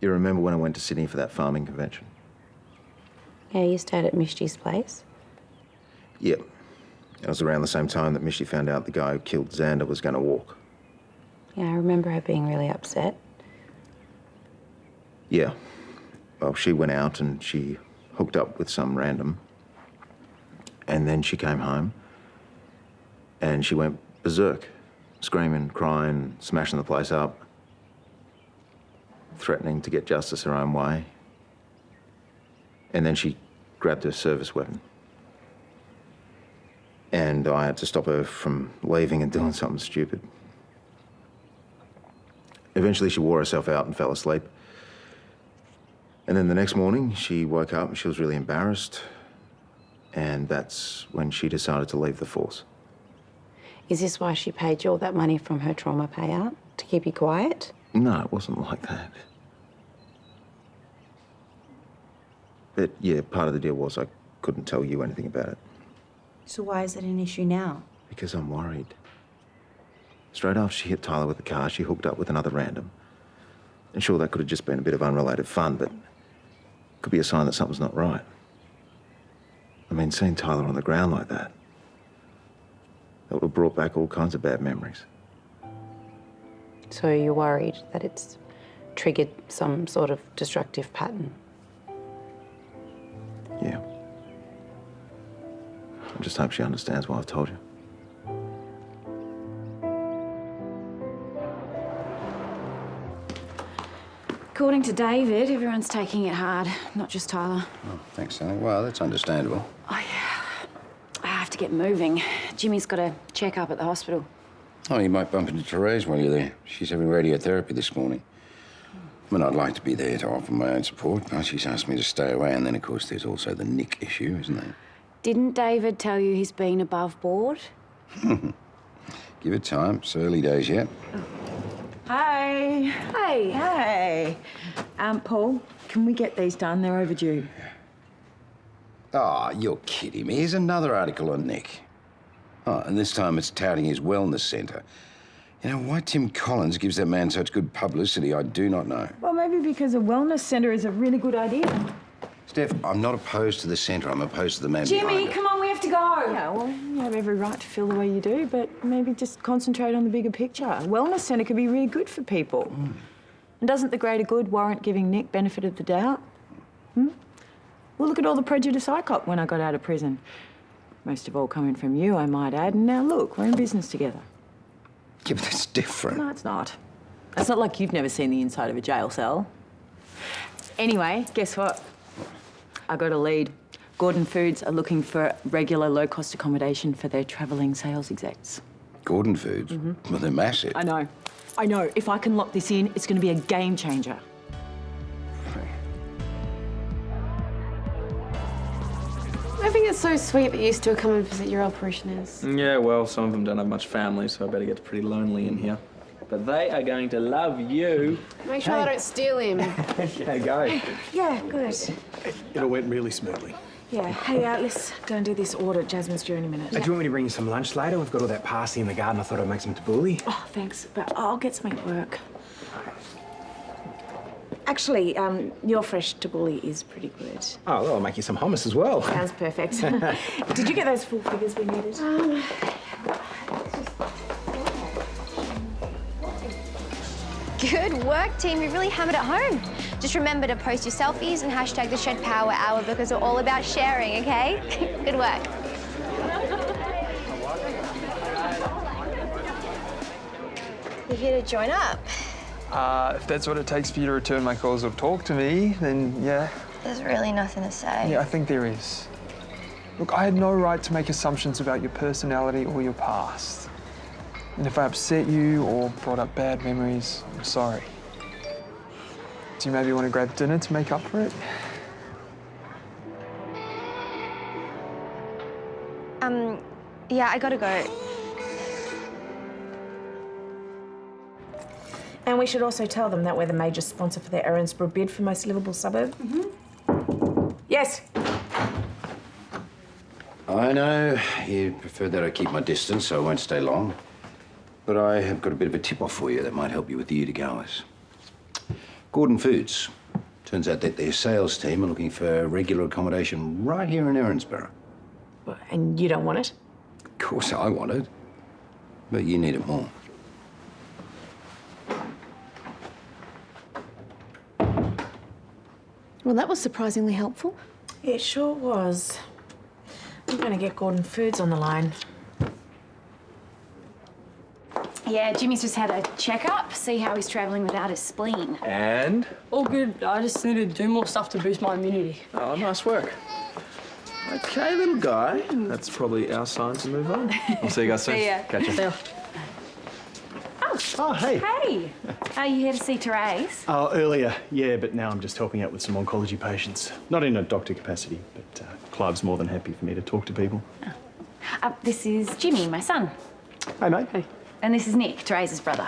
You remember when I went to Sydney for that farming convention? Yeah, you stayed at Mishti's place? Yep. It was around the same time that Mishti found out the guy who killed Xander was going to walk. Yeah, I remember her being really upset. Yeah. Well, she went out and she hooked up with some random. And then she came home and she went berserk, screaming, crying, smashing the place up, threatening to get justice her own way. And then she grabbed her service weapon. And I had to stop her from leaving and doing something stupid. Eventually, she wore herself out and fell asleep. And then the next morning, she woke up and she was really embarrassed. And that's when she decided to leave the force. Is this why she paid you all that money from her trauma payout? To keep you quiet? No, it wasn't like that. But yeah, part of the deal was I couldn't tell you anything about it. So why is it an issue now? Because I'm worried. Straight after she hit Tyler with the car, she hooked up with another random. And sure, that could have just been a bit of unrelated fun, but it could be a sign that something's not right. I mean, seeing Tyler on the ground like that would have brought back all kinds of bad memories. So you're worried that it's triggered some sort of destructive pattern? Yeah. I just hope she understands what I've told you. According to David, everyone's taking it hard, not just Tyler. Oh, thanks, Sally. Well, that's understandable. Oh, yeah. I have to get moving. Jimmy's got a check-up at the hospital. Oh, you might bump into Terese while you're there. She's having radiotherapy this morning. I mean, I'd like to be there to offer my own support, but she's asked me to stay away. And then, of course, there's also the Nick issue, isn't there? Didn't David tell you he's been above board? Give it time. It's early days yet. Hi. Hey. Hey. Paul, can we get these done? They're overdue. Oh, you're kidding me. Here's another article on Nick. Oh, and this time it's touting his wellness centre. You know, why Tim Collins gives that man such good publicity, I do not know. Well, maybe because a wellness centre is a really good idea. Steph, I'm not opposed to the centre. I'm opposed to the man Jimmy, behind it. come on, we have to go. Yeah, well, you have every right to feel the way you do, but maybe just concentrate on the bigger picture. A wellness centre could be really good for people. And doesn't the greater good warrant giving Nick benefit of the doubt? Well, look at all the prejudice I copped when I got out of prison. Most of all coming from you, I might add. And now, look, we're in business together. Yeah, but that's different. No, it's not. It's not like you've never seen the inside of a jail cell. Anyway, guess what? I got a lead. Gordon Foods are looking for regular low-cost accommodation for their travelling sales execs. Gordon Foods? Well, they're massive. I know. I know. If I can lock this in, it's going to be a game changer. I think it's so sweet that you still come and visit your old parishioners. Yeah, well, some of them don't have much family, so I bet it gets pretty lonely in here. But they are going to love you. Make sure they don't steal him. Yeah, go. Yeah, good. It all went really smoothly. Yeah. Hey, let's go and do this order. Jasmine's due in a minute. Do you want me to bring you some lunch later? We've got all that parsley in the garden. I thought I'd make some tabbouleh. Oh, thanks. But I'll get something at work. Actually, your fresh tabbouleh is pretty good. Oh, well, I'll make you some hummus as well. Sounds perfect. Did you get those full figures we needed? Good work, team. You really hammered it home. Just remember to post your selfies and hashtag the Shed Power Hour because we're all about sharing, okay? Good work. You're here to join up. If that's what it takes for you to return my calls or talk to me, then yeah. There's really nothing to say. Yeah, I think there is. Look, I had no right to make assumptions about your personality or your past. And if I upset you or brought up bad memories, I'm sorry. Do you maybe want to grab dinner to make up for it? Yeah, I gotta go. And we should also tell them that we're the major sponsor for their Erinsborough bid for most livable suburb. Yes. I know you prefer that I keep my distance, so I won't stay long. But I have got a bit of a tip-off for you that might help you with the Utica hours. Gordon Foods. Turns out that their sales team are looking for regular accommodation right here in Erinsborough. And you don't want it? Of course I want it, but you need it more. Well, that was surprisingly helpful. It sure was. I'm going to get Gordon Foods on the line. Yeah, Jimmy's just had a checkup, see how he's travelling without his spleen. And? All good. I just need to do more stuff to boost my immunity. Oh, nice work. Okay, little guy. That's probably our sign to move on. I'll see you guys soon. See ya. Catch you. See ya. Oh, hey. Hey, are you here to see Terese? Oh, earlier, yeah, but now I'm just helping out with some oncology patients. Not in a doctor capacity, but Clive's more than happy for me to talk to people. This is Jimmy, my son. Hey, mate. Hey. And this is Nick, Terese's brother.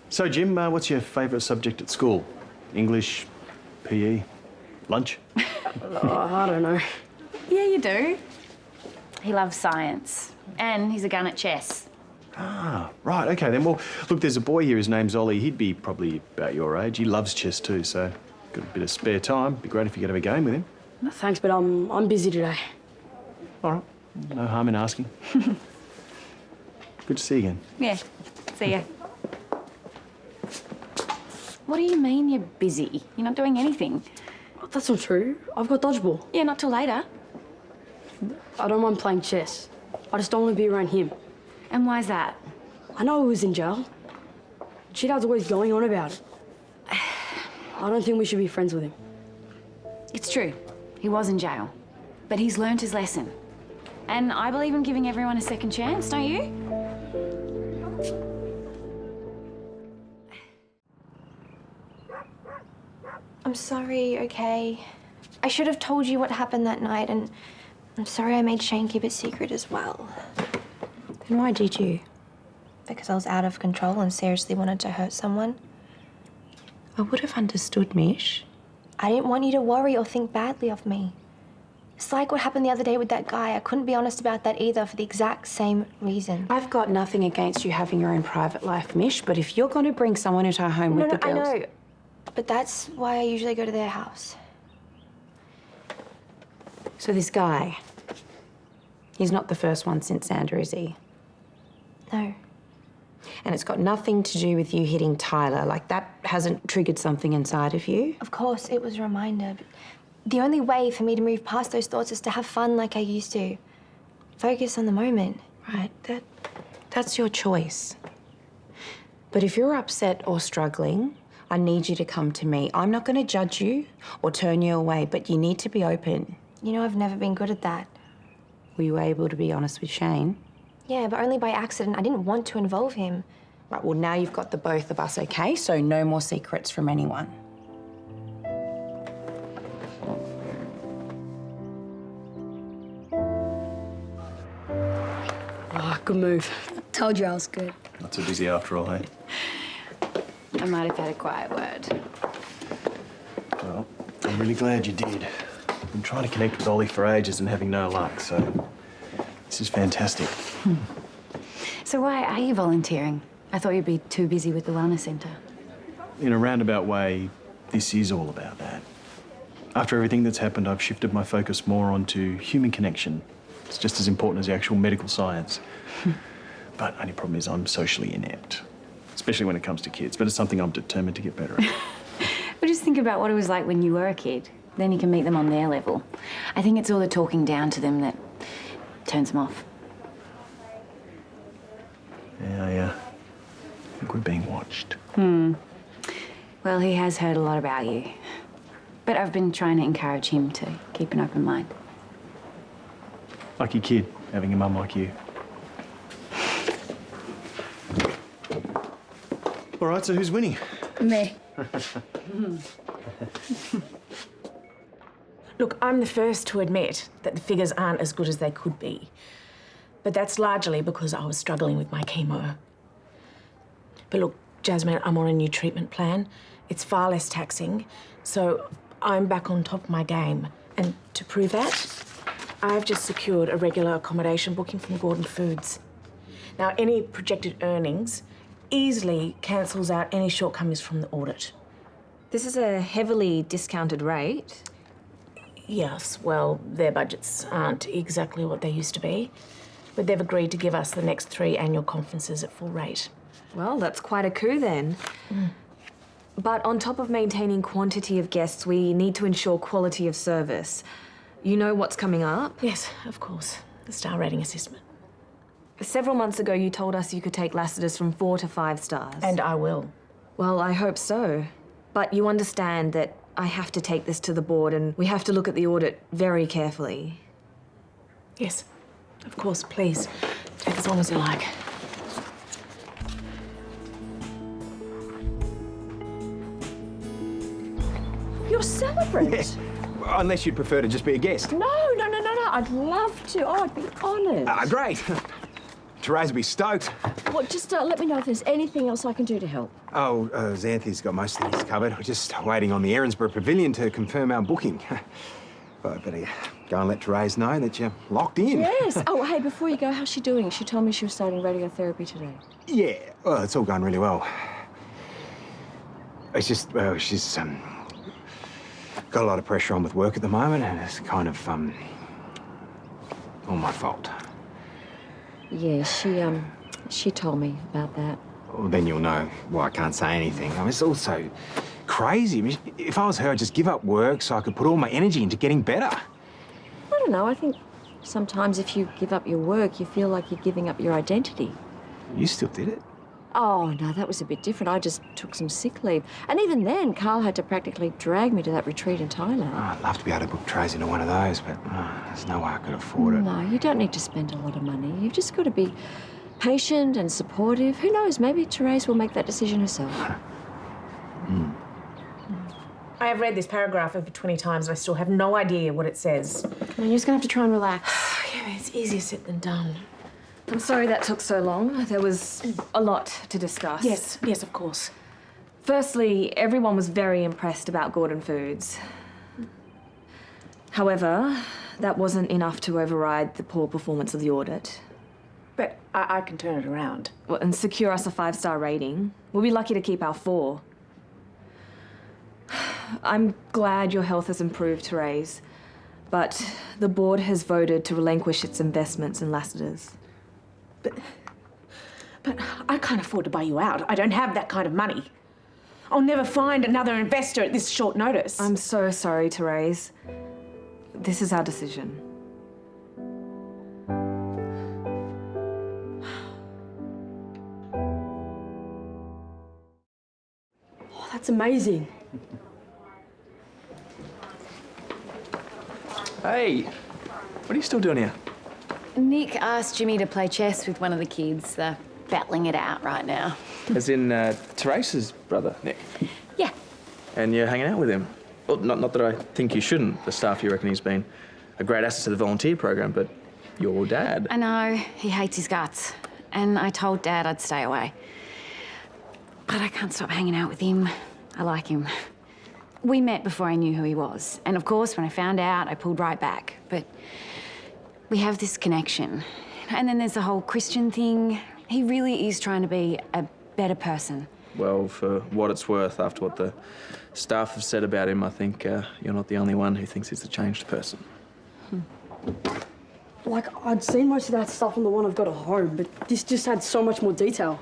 So, Jim, what's your favourite subject at school? English, PE, lunch? I don't know. Yeah, you do. He loves science. And he's a gun at chess. Ah, right, okay then. Well, look, there's a boy here, his name's Ollie. He'd be probably about your age. He loves chess too, so got a bit of spare time. Be great if you could have a game with him. Thanks, but I'm busy today. All right, no harm in asking. Good to see you again. Yeah, see ya. What do you mean you're busy? You're not doing anything. That's not true. I've got dodgeball. Yeah, not till later. I don't mind playing chess. I just don't want to be around him. And why's that? I know he was in jail. Dad's always going on about it. I don't think we should be friends with him. It's true. He was in jail. But he's learned his lesson. And I believe in giving everyone a second chance, don't you? I'm sorry, okay? I should have told you what happened that night, and I'm sorry I made Shane keep it secret as well. Then why did you? Because I was out of control and seriously wanted to hurt someone. I would have understood, Mish. I didn't want you to worry or think badly of me. It's like what happened the other day with that guy. I couldn't be honest about that either for the exact same reason. I've got nothing against you having your own private life, Mish, but if you're going to bring someone into our home with the girls... I know. But that's why I usually go to their house. So this guy, he's not the first one since Sandra, is he? No. And it's got nothing to do with you hitting Tyler. Like, that hasn't triggered something inside of you? Of course, it was a reminder. But the only way for me to move past those thoughts is to have fun like I used to. Focus on the moment. Right, that's your choice. But if you're upset or struggling, I need you to come to me. I'm not going to judge you or turn you away, but you need to be open. You know, I've never been good at that. Were you able to be honest with Shane? Yeah, but only by accident. I didn't want to involve him. Right, well, now you've got the both of us, okay? So no more secrets from anyone. Ah, good move. Told you I was good. Not so busy after all, hey? I might have had a quiet word. Well, I'm really glad you did. I've been trying to connect with Ollie for ages and having no luck, so this is fantastic. So why are you volunteering? I thought you'd be too busy with the wellness centre. In a roundabout way, this is all about that. After everything that's happened, I've shifted my focus more onto human connection. It's just as important as the actual medical science. But only problem is I'm socially inept, especially when it comes to kids. But it's something I'm determined to get better at. But just think about what it was like when you were a kid. Then you can meet them on their level. I think it's all the talking down to them that turns them off. Yeah, I think we're being watched. Well, he has heard a lot about you. But I've been trying to encourage him to keep an open mind. Lucky kid, having a mum like you. All right, so who's winning? Me. Look, I'm the first to admit that the figures aren't as good as they could be. But that's largely because I was struggling with my chemo. But look, Jasmine, I'm on a new treatment plan. It's far less taxing, so I'm back on top of my game. And to prove that, I've just secured a regular accommodation booking from Gordon Foods. Now, any projected earnings easily cancels out any shortcomings from the audit. This is a heavily discounted rate. Yes, well, their budgets aren't exactly what they used to be, but they've agreed to give us the next 3 annual conferences at full rate. Well, that's quite a coup then. But on top of maintaining quantity of guests, we need to ensure quality of service. You know what's coming up? Yes, of course. The star rating assessment. Several months ago, you told us you could take Lassiter's from 4 to 5 stars. And I will. Well, I hope so. But you understand that I have to take this to the board and we have to look at the audit very carefully. Yes, of course, please. Take as long as you like. You're a celebrant. Yes. Well, unless you'd prefer to just be a guest. No. I'd love to. Oh, I'd be honoured. Great. Terese will be stoked. Well, just let me know if there's anything else I can do to help. Oh, Xanthi's got most things covered. We're just waiting on the Erinsborough Pavilion to confirm our booking. But I better go and let Terese know that you're locked in. Yes. Oh, hey, before you go, how's she doing? She told me she was starting radiotherapy today. Yeah, well, it's all going really well. It's just, well, she's got a lot of pressure on with work at the moment, and it's kind of all my fault. Yeah, she told me about that. Well, then you'll know why I can't say anything. I mean, it's all so crazy. I mean, if I was her, I'd just give up work so I could put all my energy into getting better. I don't know. I think sometimes if you give up your work, you feel like you're giving up your identity. You still did it. Oh, no, that was a bit different. I just took some sick leave. And even then, Karl had to practically drag me to that retreat in Thailand. Oh, I'd love to be able to book Terese into one of those, but there's no way I could afford it. No, you don't need to spend a lot of money. You've just got to be patient and supportive. Who knows, maybe Terese will make that decision herself. I have read this paragraph over 20 times and I still have no idea what it says. Come on, you're just gonna have to try and relax. Yeah, but it's easier said than done. I'm sorry that took so long. There was a lot to discuss. Yes, of course. Firstly, everyone was very impressed about Gordon Foods. However, that wasn't enough to override the poor performance of the audit. But I can turn it around. Well, and secure us a 5-star rating. We'll be lucky to keep our 4. I'm glad your health has improved, Terese, but the board has voted to relinquish its investments in Lassiter's. But I can't afford to buy you out. I don't have that kind of money. I'll never find another investor at this short notice. I'm so sorry, Terese. This is our decision. Oh, that's amazing. Hey, what are you still doing here? Nick asked Jimmy to play chess with one of the kids. They're battling it out right now. As in Teresa's brother, Nick? Yeah. And you're hanging out with him? Well, not that I think you shouldn't. The staff, you reckon he's been a great asset to the volunteer program, but your dad... I know. He hates his guts. And I told Dad I'd stay away. But I can't stop hanging out with him. I like him. We met before I knew who he was. And of course, when I found out, I pulled right back. But we have this connection. And then there's the whole Christian thing. He really is trying to be a better person. Well, for what it's worth, after what the staff have said about him, I think you're not the only one who thinks he's a changed person. Like, I'd seen most of that stuff on the one I've got at home, but this just had so much more detail.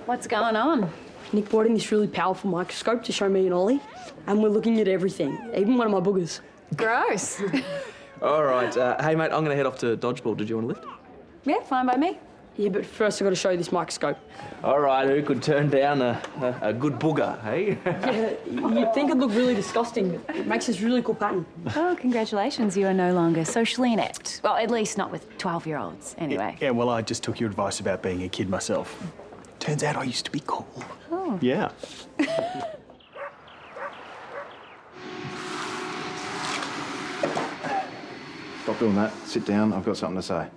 What's going on? Nick brought in this really powerful microscope to show me and Ollie, and we're looking at everything, even one of my boogers. Gross. All right. Hey, mate, I'm going to head off to dodgeball. Did you want to lift? Yeah, fine by me. Yeah, but first I've got to show you this microscope. All right, who could turn down a good booger, hey? Yeah, you'd think it'd look really disgusting, but it makes this really cool pattern. Oh, congratulations. You are no longer socially inept. Well, at least not with 12-year-olds, anyway. Yeah, well, I just took your advice about being a kid myself. Turns out I used to be cool. Oh. Yeah. Stop doing that. Sit down. I've got something to say.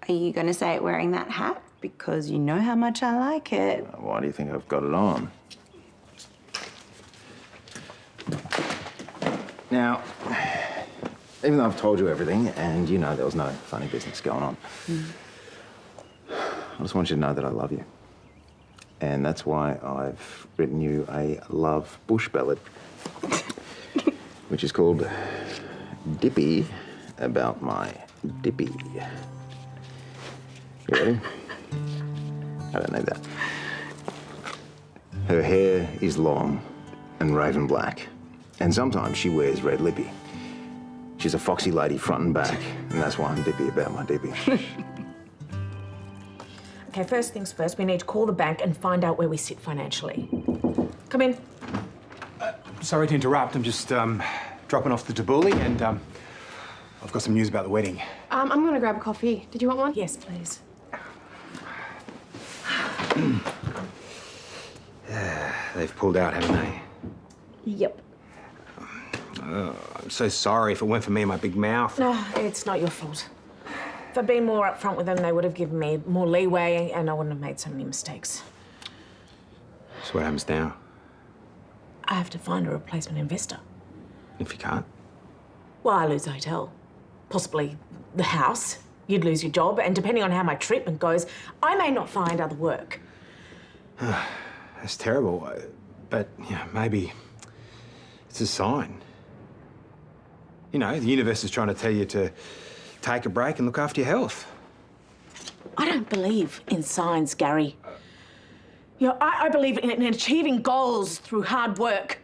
Are you going to say it wearing that hat? Because you know how much I like it. Why do you think I've got it on? Now, even though I've told you everything, and you know there was no funny business going on, I just want you to know that I love you. And that's why I've written you a love bush ballad, which is called Dipi, about my Dipi. You ready? I don't need that. Her hair is long and raven black, and sometimes she wears red lippy. She's a foxy lady front and back, and that's why I'm Dippy about my Dippy. Okay, first things first, we need to call the bank and find out where we sit financially. Come in. Sorry to interrupt. I'm just dropping off the tabbouleh, and I've got some news about the wedding. I'm going to grab a coffee. Did you want one? Yes, please. They've pulled out, haven't they? Yep. I'm so sorry. If it weren't for me and my big mouth. No, it's not your fault. If I'd been more upfront with them, they would have given me more leeway and I wouldn't have made so many mistakes. So what happens now? I have to find a replacement investor. If you can't? Well, I lose the hotel, possibly the house. You'd lose your job, and depending on how my treatment goes, I may not find other work. That's terrible. But, yeah, maybe it's a sign. You know, the universe is trying to tell you to take a break and look after your health. I don't believe in signs, Gary. You know, I believe in achieving goals through hard work.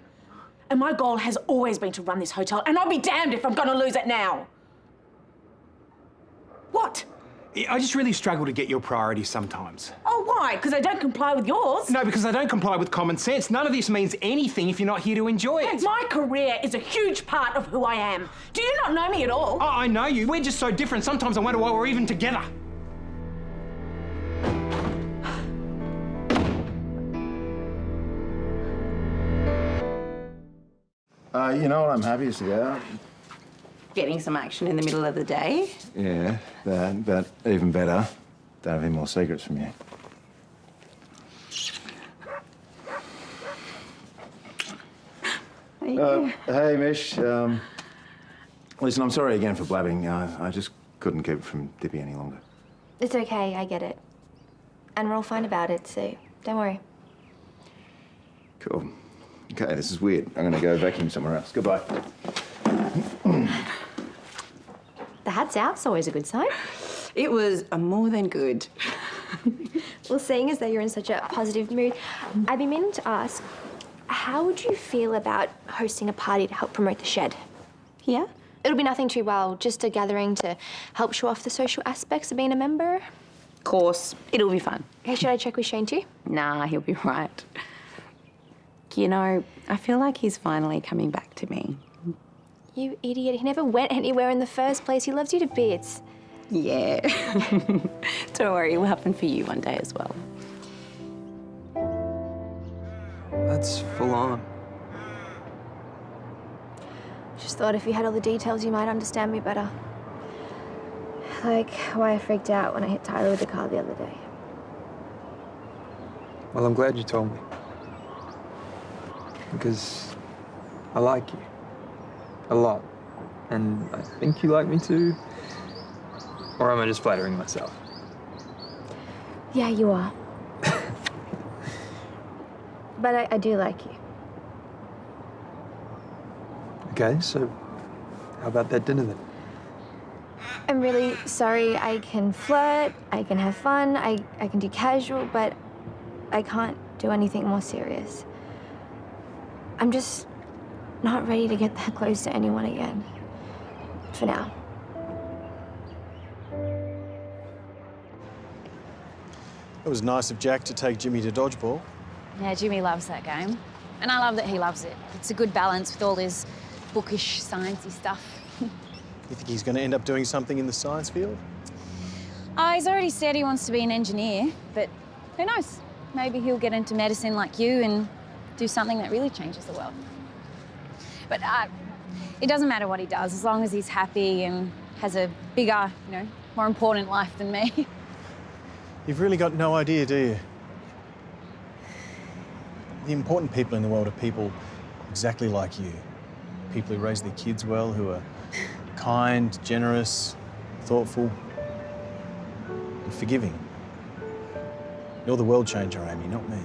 And my goal has always been to run this hotel, and I'll be damned if I'm going to lose it now. What? I just really struggle to get your priorities sometimes. Oh, why? Because I don't comply with yours? No, because I don't comply with common sense. None of this means anything if you're not here to enjoy it. My career is a huge part of who I am. Do you not know me at all? Oh, I know you. We're just so different. Sometimes I wonder why we're even together. You know what I'm happiest about? Getting some action in the middle of the day. Yeah, that, but even better, don't have any more secrets from you. Hey, Mish. Listen, I'm sorry again for blabbing. I just couldn't keep it from Dippy any longer. It's okay, I get it. And we're all fine about it, so don't worry. Cool. Okay, this is weird. I'm gonna go vacuum somewhere else. Goodbye. The hat's out's always a good sign. It was more than good. Well, seeing as though you're in such a positive mood, I've been meaning to ask, how would you feel about hosting a party to help promote the shed? Yeah? It'll be nothing too wild, just a gathering to help show off the social aspects of being a member. Of course. It'll be fun. Okay, should I check with Shane too? Nah, he'll be right. You know, I feel like he's finally coming back to me. You idiot. He never went anywhere in the first place. He loves you to bits. Yeah. Don't worry, it will happen for you one day as well. That's full on. Just thought if you had all the details, you might understand me better. Like why I freaked out when I hit Tyler with the car the other day. Well, I'm glad you told me. Because I like you. A lot. And I think you like me too. Or am I just flattering myself? Yeah, you are. But I do like you. Okay, so how about that dinner then? I'm really sorry. I can flirt, I can have fun, I can do casual, but I can't do anything more serious. I'm just not ready to get that close to anyone again. For now. It was nice of Jack to take Jimmy to dodgeball. Yeah, Jimmy loves that game. And I love that he loves it. It's a good balance with all his bookish, sciencey stuff. You think he's going to end up doing something in the science field? Oh, he's already said he wants to be an engineer, but who knows? Maybe he'll get into medicine like you and do something that really changes the world. But it doesn't matter what he does, as long as he's happy and has a bigger, you know, more important life than me. You've really got no idea, do you? The important people in the world are people exactly like you. People who raise their kids well, who are kind, generous, thoughtful, and forgiving. You're the world changer, Amy, not me.